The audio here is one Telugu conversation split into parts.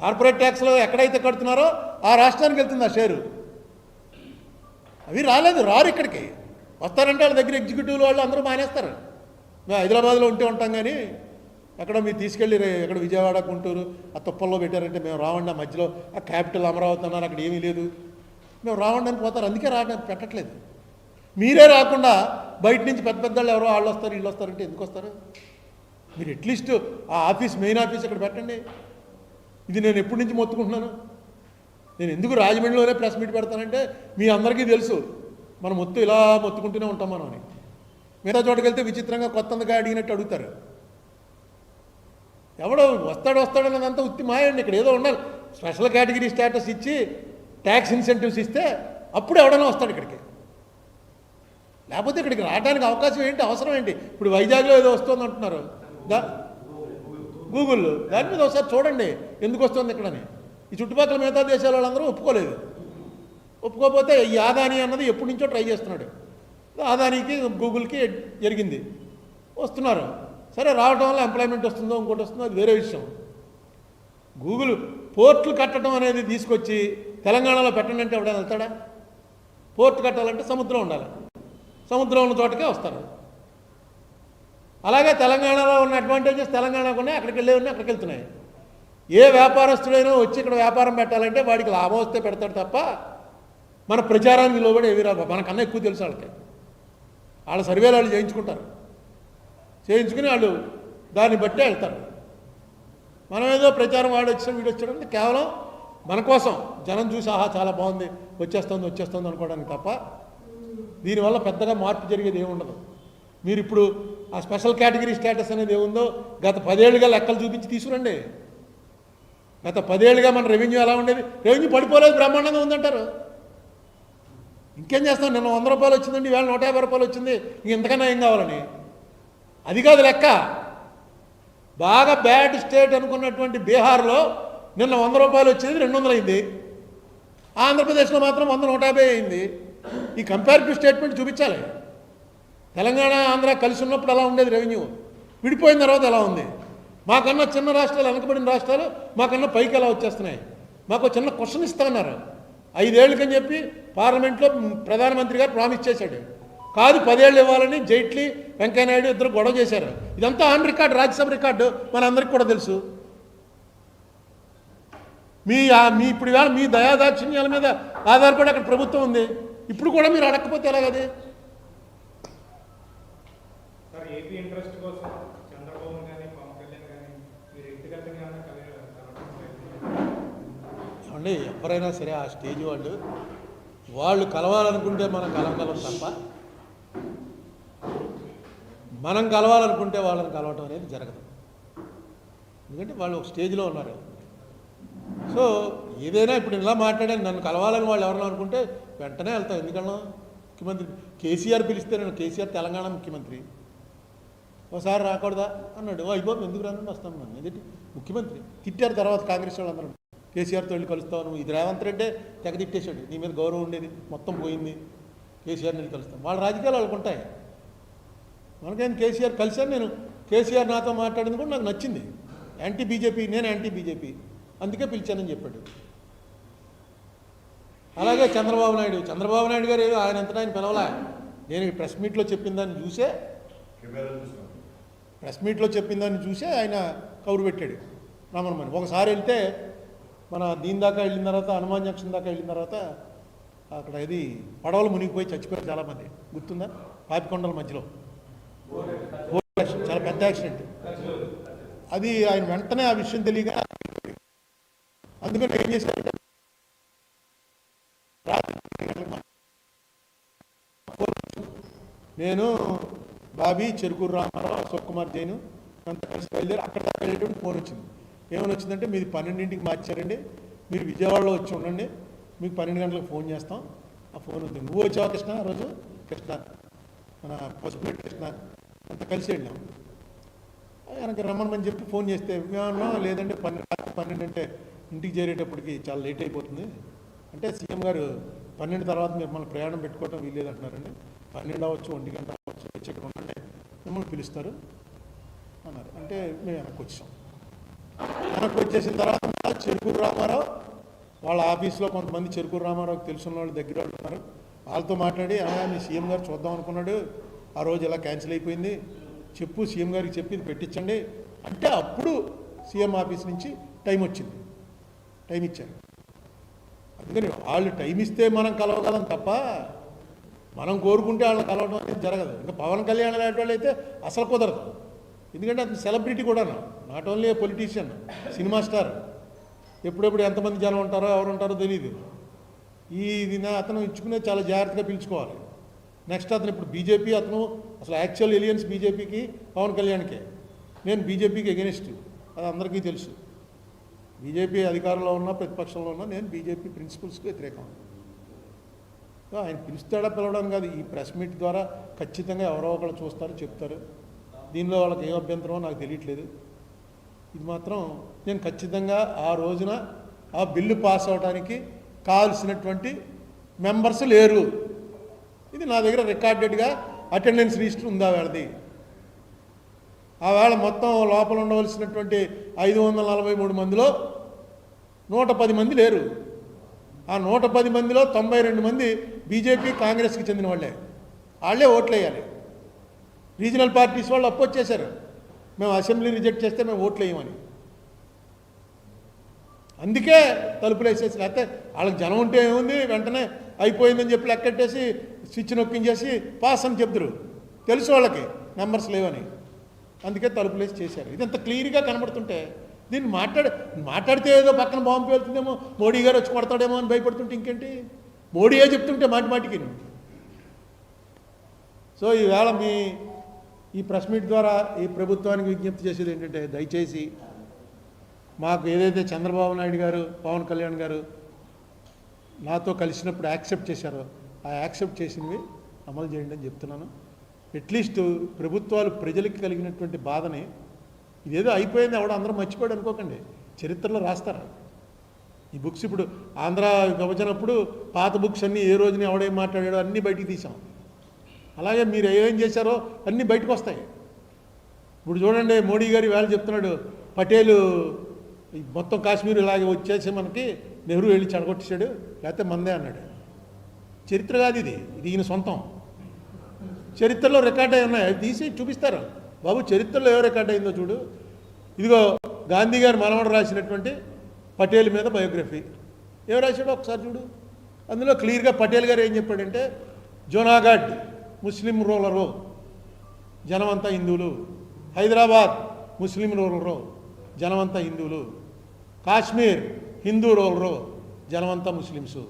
కార్పొరేట్ ట్యాక్స్లో ఎక్కడైతే కడుతున్నారో ఆ రాష్ట్రానికి వెళ్తుంది ఆ షేరు. అవి రారు ఇక్కడికి. వస్తారంటే వాళ్ళ దగ్గర ఎగ్జిక్యూటివ్లు వాళ్ళు అందరూ మానేస్తారు. మేము హైదరాబాద్లో ఉంటాం కానీ ఎక్కడ మీరు తీసుకెళ్ళి ఎక్కడ విజయవాడ గుంటూరు ఆ తుప్పల్లో పెట్టారంటే మేము రావండి, ఆ మధ్యలో ఆ క్యాపిటల్ అమరావతి అన్నారు, అక్కడ ఏమీ లేదు, మేము రావండి అని పోతారు. అందుకే పెట్టట్లేదు. మీరే రాకుండా బయట నుంచి పెద్ద పెద్దవాళ్ళు ఎవరో వాళ్ళు వస్తారు వీళ్ళు వస్తారంటే ఎందుకు వస్తారు? మీరు అట్లీస్ట్ ఆ ఆఫీస్ మెయిన్ ఆఫీస్ అక్కడ పెట్టండి. ఇది నేను ఎప్పటి నుంచి మొత్తుకుంటున్నాను. నేను ఎందుకు రాజమండ్రిలోనే ప్రెస్ మీట్ పెడతానంటే మీ అందరికీ తెలుసు మనం ఇలా మొత్తుకుంటూనే ఉంటాం మనం అని. మిగతా చోటుకి వెళ్తే విచిత్రంగా కొత్తగా అడిగినట్టు అడుగుతారు. ఎవడో వస్తాడన్నదంతా ఉత్తి మాయండి. ఇక్కడ ఏదో ఉండాలి, స్పెషల్ కేటగిరీ స్టేటస్ ఇచ్చి ట్యాక్స్ ఇన్సెంటివ్స్ ఇస్తే అప్పుడు ఎవడైనా వస్తాడు ఇక్కడికి. లేకపోతే ఇక్కడికి రావడానికి అవకాశం ఏంటి, అవసరం ఏంటి? ఇప్పుడు వైజాగ్లో ఏదో వస్తుంది అంటున్నారు గూగుల్, దాని మీద ఒకసారి చూడండి ఎందుకు వస్తుంది ఇక్కడని. ఈ చుట్టుపక్కల మిగతా దేశాల వాళ్ళందరూ ఒప్పుకోలేదు. ఒప్పుకోకపోతే ఈ ఆదాని అన్నది ఎప్పటి నుంచో ట్రై చేస్తున్నాడు. ఆదానికి గూగుల్కి జరిగింది, వస్తున్నారు. సరే రావడం వల్ల ఎంప్లాయ్మెంట్ వస్తుందో ఇంకోటి వస్తుందో అది వేరే విషయం. గూగుల్ పోర్ట్లు కట్టడం అనేది తీసుకొచ్చి తెలంగాణలో పెట్టండి అంటే ఎవడైనా వెళ్తాడా? పోర్ట్ కట్టాలంటే సముద్రం ఉండాలి, సముద్రం ఉన్న చోటకే వస్తారు. అలాగే తెలంగాణలో ఉన్న అడ్వాంటేజెస్ తెలంగాణకు ఉన్నాయి, అక్కడికి వెళ్ళే ఉన్నాయి, అక్కడికి వెళ్తున్నాయి. ఏ వ్యాపారస్తుడైనా వచ్చి ఇక్కడ వ్యాపారం పెట్టాలంటే వాడికి లాభం వస్తే పెడతాడు తప్ప మన ప్రచారానికి లోబడి ఏవి రాదు. మనకన్నా ఎక్కువ తెలుసు వాళ్ళకి. వాళ్ళ సర్వేలు వాళ్ళు చేయించుకుంటారు, చేయించుకుని వాళ్ళు దాన్ని బట్టే వెళ్తారు. మనం ఏదో ప్రచారం వాడు వచ్చాడు వీడు వచ్చాడంటే కేవలం మన కోసం జనం చూసి ఆహా చాలా బాగుంది వచ్చేస్తుంది అనుకోవడానికి తప్ప దీనివల్ల పెద్దగా మార్పు జరిగేది ఏముండదు. మీరు ఇప్పుడు ఆ స్పెషల్ కేటగిరీ స్టేటస్ అనేది ఏముందో గత 10 ఏళ్ళుగా లెక్కలు చూపించి తీసుకురండి. గత 10 ఏళ్ళుగా మన రెవెన్యూ ఎలా ఉండేది? రెవెన్యూ పడిపోలేదు, బ్రహ్మాండంగా ఉందంటారు. ఇంకేం చేస్తాం? నిన్న 100 రూపాయలు వచ్చిందండి, ఈవేళ 150 రూపాయలు వచ్చింది, ఇంతకన్నా ఏం కావాలని. అది కాదు లెక్క. బాగా బ్యాడ్ స్టేట్ అనుకున్నటువంటి బీహార్లో నిన్న 100 రూపాయలు వచ్చేది 200 అయింది. ఆంధ్రప్రదేశ్లో మాత్రం 100 150 అయింది. ఈ కంపారిటివ్ స్టేట్మెంట్ చూపించాలి. తెలంగాణ ఆంధ్ర కలిసి ఉన్నప్పుడు ఎలా ఉండేది రెవెన్యూ, విడిపోయిన తర్వాత ఎలా ఉంది? మాకన్నా చిన్న రాష్ట్రాలు, వెనకబడిన రాష్ట్రాలు మాకన్నా పైకి ఎలా వచ్చేస్తున్నాయి? మాకు చిన్న క్వశ్చన్ ఇస్తున్నారు. 5 ఏళ్ళకని చెప్పి పార్లమెంట్లో ప్రధానమంత్రి గారు ప్రామిస్ చేశాడు. కాదు 10 ఏళ్ళు ఇవ్వాలని జైట్లీ వెంకయ్యనాయుడు ఇద్దరు గొడవ చేశారు. ఇదంతా ఆన్ రికార్డు, రాజ్యసభ రికార్డు, మనందరికీ కూడా తెలుసు. మీ ఇప్పుడు ఇవాళ మీ దయాదాక్షిణ్యాల మీద ఆధారపడి అక్కడ ప్రభుత్వం ఉంది. ఇప్పుడు కూడా మీరు అడగకపోతే ఎలాగది? ఏమండి, ఎవరైనా సరే ఆ స్టేజ్ వాళ్ళు కలవాలనుకుంటే మనం కలవగలం తప్ప మనం కలవాలనుకుంటే వాళ్ళని కలవటం అనేది జరగదు. ఎందుకంటే వాళ్ళు ఒక స్టేజ్లో ఉన్నారు. సో ఏదైనా ఇప్పుడు ఇలా మాట్లాడాను, నన్ను కలవాలని వాళ్ళు ఎవరైనా అనుకుంటే వెంటనే వెళ్తాం. ఎందుకన్నా ముఖ్యమంత్రి కేసీఆర్ పిలిస్తే నేను కేసీఆర్ తెలంగాణ ముఖ్యమంత్రి ఒకసారి రాకూడదా అన్నాడు. అయిపోతుంది, ఎందుకు రానండి వస్తాను. నన్ను ఏదంటే ముఖ్యమంత్రి తిట్టారు. తర్వాత కాంగ్రెస్ వాళ్ళు అందరూ కేసీఆర్తో వెళ్ళి కలుస్తాను, ఇది రేవంత్ రెడ్డే తెగ తిట్టేశాడు, నీ మీద గౌరవం ఉండేది మొత్తం పోయింది, కేసీఆర్ని వెళ్ళి కలుస్తాం. వాళ్ళ రాజకీయాలు వాళ్ళకు ఉంటాయి. మనకైనా కేసీఆర్ కలిశాను. నేను కేసీఆర్ నాతో మాట్లాడింది కూడా నాకు నచ్చింది. యాంటీ బీజేపీ, నేను యాంటీ బీజేపీ, అందుకే పిలిచానని చెప్పాడు. అలాగే చంద్రబాబు నాయుడు గారు ఆయన అంతటా ఆయన పిలవలా. నేను ప్రెస్ మీట్లో చెప్పిన దాన్ని చూసే ఆయన కౌరు పెట్టాడు రమణమని. ఒకసారి వెళ్తే మన దీని దాకా వెళ్ళిన తర్వాత, హనుమాన్ జంక్షన్ దాకా వెళ్ళిన తర్వాత అక్కడ ఇది పడవలు మునిగిపోయి చచ్చిపోయారు చాలామంది, గుర్తుందా? పాపికొండల మధ్యలో చాలా పెద్ద యాక్సిడెంట్ అది. ఆయన వెంటనే ఆ విషయం తెలియక అందుకని ఏం చేశారంటే నేను బాబీ, చెరుకూరు రామారావు, అశోక్ కుమార్ జైన్ అంతా కలిసి బయలుదేరి అక్కడ దాకా వెళ్ళేటువంటి ఫోన్ వచ్చింది. ఏమని వచ్చిందంటే మీది 12ంటికి మార్చారండి, మీరు విజయవాడలో వచ్చి ఉండండి, మీకు 12 గంటలకు ఫోన్ చేస్తాం. ఆ ఫోన్ ఉంది. నువ్వు వచ్చావా కృష్ణ? ఆ రోజు కృష్ణ, మన పసుపుపెట్టి కృష్ణ అంతా కలిసి వెళ్ళాం. ఆయనకి రమ్మని చెప్పి ఫోన్ చేస్తే మేమన్నా లేదంటే 12 అంటే ఇంటికి చేరేటప్పటికి చాలా లేట్ అయిపోతుంది అంటే సీఎం గారు 12 తర్వాత మిమ్మల్ని ప్రయాణం పెట్టుకోవటం వీల్లేదంటున్నారండి. 12 అవ్వచ్చు, 1 గంట అవ్వచ్చు, వచ్చి ఇక్కడ ఉండండి, మిమ్మల్ని పిలుస్తారు అన్నారు. అంటే మేము వెనక్కి వచ్చాం. మనకు వచ్చేసిన తర్వాత చెరుకూరు రామారావు వాళ్ళ ఆఫీస్లో కొంతమంది చెరుకూరు రామారావుకి తెలుసున్న వాళ్ళు దగ్గర వాళ్ళు ఉన్నారు. వాళ్ళతో మాట్లాడి మీ సీఎం గారు చూద్దాం అనుకున్నాడు, ఆ రోజు ఇలా క్యాన్సిల్ అయిపోయింది, చెప్పు సీఎం గారికి చెప్పి ఇది పెట్టించండి అంటే అప్పుడు సీఎం ఆఫీస్ నుంచి టైం వచ్చింది, టైం ఇచ్చారు. అందుకని వాళ్ళు టైం ఇస్తే మనం కలవగలం తప్ప మనం కోరుకుంటే వాళ్ళని కలవడం అనేది జరగదు. ఇంకా పవన్ కళ్యాణ్ లాంటి వాళ్ళు అయితే అసలు కుదరదు. ఎందుకంటే అతను సెలబ్రిటీ కూడా, not only A politician, cinema star. ఎప్పుడెప్పుడు ఎంతమంది జనం ఉంటారో ఎవరు ఉంటారో తెలియదు. అతను ఇచ్చుకునే చాలా జాగ్రత్తగా పిలుచుకోవాలి. నెక్స్ట్ అతను ఇప్పుడు బీజేపీ, అతను అసలు యాక్చువల్ ఎలియన్స్ బీజేపీకి పవన్ కళ్యాణ్కే. నేను బీజేపీకి ఎగెనిస్ట్, అది అందరికీ తెలుసు. బీజేపీ అధికారంలో ఉన్నా ప్రతిపక్షంలో ఉన్నా నేను బీజేపీ ప్రిన్సిపల్స్కి వ్యతిరేకం. ఆయన పిలుస్తాడా పిలవడం కాదు, ఈ ప్రెస్ మీట్ ద్వారా ఖచ్చితంగా ఎవరో ఒకళ్ళు చూస్తారు, చెప్తారు. దీనిలో వాళ్ళకి ఏ అభ్యంతరమో నాకు తెలియట్లేదు. ఇది మాత్రం నేను ఖచ్చితంగా ఆ రోజున ఆ బిల్లు పాస్ అవడానికి కావాల్సినటువంటి మెంబర్స్ లేరు. ఇది నా దగ్గర రికార్డెడ్గా అటెండెన్స్ రిజిస్టర్ ఉందా వేళది. ఆ వేళ మొత్తం లోపల ఉండవలసినటువంటి 543 మందిలో 110 మంది లేరు. ఆ 110 మందిలో 92 మంది బీజేపీ కాంగ్రెస్కి చెందిన వాళ్ళే ఓట్లు వేయాలి. రీజనల్ పార్టీస్ వాళ్ళు అపోజ్ చేశారు, మేము అసెంబ్లీ రిజెక్ట్ చేస్తే మేము ఓట్లు వేయమని. అందుకే తలుపులు వేసేసి, లేకపోతే వాళ్ళకి జనం ఉంటే ఏముంది, వెంటనే అయిపోయిందని చెప్పి లెక్కెట్టేసి స్విచ్ నొక్కించేసి పాస్ అని చెప్తారు. తెలుసు వాళ్ళకి నెంబర్స్ లేవని, అందుకే తలుపులు వేసి చేశారు. ఇదంత క్లియర్గా కనబడుతుంటే దీన్ని మాట్లాడితే ఏదో పక్కన బాంబు పేలుతుందేమో, మోడీ గారు వచ్చి కొడతాడేమో అని భయపడుతుంటే ఇంకేంటి, మోడీయే చెప్తుంటే మాటికి. సో ఈవేళ ఈ ప్రెస్ మీట్ ద్వారా ఈ ప్రభుత్వానికి విజ్ఞప్తి చేసేది ఏంటంటే, దయచేసి మాకు ఏదైతే చంద్రబాబు నాయుడు గారు, పవన్ కళ్యాణ్ గారు నాతో కలిసినప్పుడు యాక్సెప్ట్ చేశారో ఆ యాక్సెప్ట్ చేసినవి అమలు చేయండి అని చెప్తున్నాను. అట్లీస్ట్ ప్రభుత్వాలు ప్రజలకు కలిగినటువంటి బాధని, ఇదేదో అయిపోయింది ఎవడో అందరూ మర్చిపోయాడు అనుకోకండి, చరిత్రలో రాస్తారా ఈ బుక్స్. ఇప్పుడు ఆంధ్ర విభజనప్పుడు పాత బుక్స్ అన్నీ ఏ రోజుని ఎవడేం మాట్లాడాడో అన్నీ బయటికి తీసాం. అలాగే మీరు ఏం చేశారో అన్నీ బయటకు వస్తాయి. ఇప్పుడు చూడండి, మోడీ గారు వేళ చెప్తున్నాడు, పటేలు మొత్తం కాశ్మీర్ ఇలాగే వచ్చేసి మనకి నెహ్రూ వెళ్ళి చెడగొట్టేశాడు, లేకపోతే మందే అన్నాడు. చరిత్ర కాదు ఇది, ఈయన సొంతం. చరిత్రలో రికార్డ్ అయి ఉన్నాయి, అవి తీసి చూపిస్తారు. బాబు చరిత్రలో ఏవో రికార్డ్ అయిందో చూడు. ఇదిగో గాంధీ గారు మనవడు రాసినటువంటి పటేల్ మీద బయోగ్రఫీ ఏం రాశాడో ఒకసారి చూడు. అందులో క్లియర్గా పటేల్ గారు ఏం చెప్పాడంటే, జూనాగఢ్ ముస్లిం రూలరు, జనమంతా హిందువులు. హైదరాబాద్ ముస్లిం రూలరు, జనమంతా హిందువులు. కాశ్మీర్ హిందూ రూలరు, జనమంతా ముస్లిమ్సు.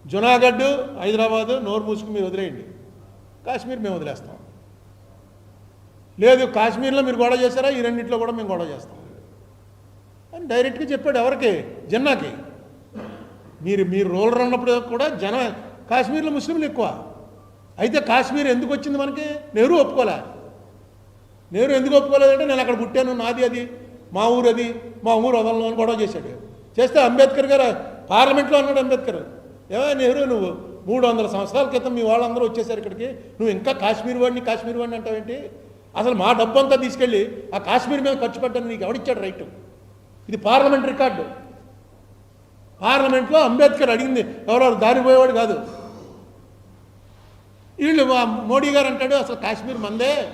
జూనాగఢ్, హైదరాబాదు నోరు మూసుకుని మీరు వదిలేయండి, కాశ్మీర్ మేము వదిలేస్తాం. లేదు కాశ్మీర్లో మీరు గొడవ చేశారా, ఈ రెండింటిలో కూడా మేము గొడవ చేస్తాం అని డైరెక్ట్గా చెప్పాడు. ఎవరికి? జిన్నాకి. మీరు రూలర్ ఉన్నప్పుడు కూడా కాశ్మీర్లో ముస్లింలు ఎక్కువ. అయితే కాశ్మీర్ ఎందుకు వచ్చింది మనకి? నెహ్రూ ఒప్పుకోలే. నెహ్రూ ఎందుకు ఒప్పుకోలేదంటే, నేను అక్కడ పుట్టాను, నాది అది, మా ఊరు అది, మా ఊరు వదలను అని గొడవ చేశాడు. చేస్తే అంబేద్కర్ గారు పార్లమెంట్లో అన్నాడు, అంబేద్కర్ ఏమైనా నెహ్రూ నువ్వు 300 సంవత్సరాల క్రితం మీ వాళ్ళందరూ వచ్చేసారు ఇక్కడికి, నువ్వు ఇంకా కాశ్మీర్ వాడిని అంటావేంటి? అసలు మా డబ్బు అంతా తీసుకెళ్ళి ఆ కాశ్మీర్ మీద ఖర్చు పెట్టాను, నీకు ఎవడిచ్చాడు రైట్? ఇది పార్లమెంట్ రికార్డు. పార్లమెంట్లో అంబేద్కర్ అడిగింది ఎవరెవరు దారిపోయేవాడు కాదు. వీళ్ళు మోడీ గారు అంటాడు అసలు కాశ్మీర్ మందే,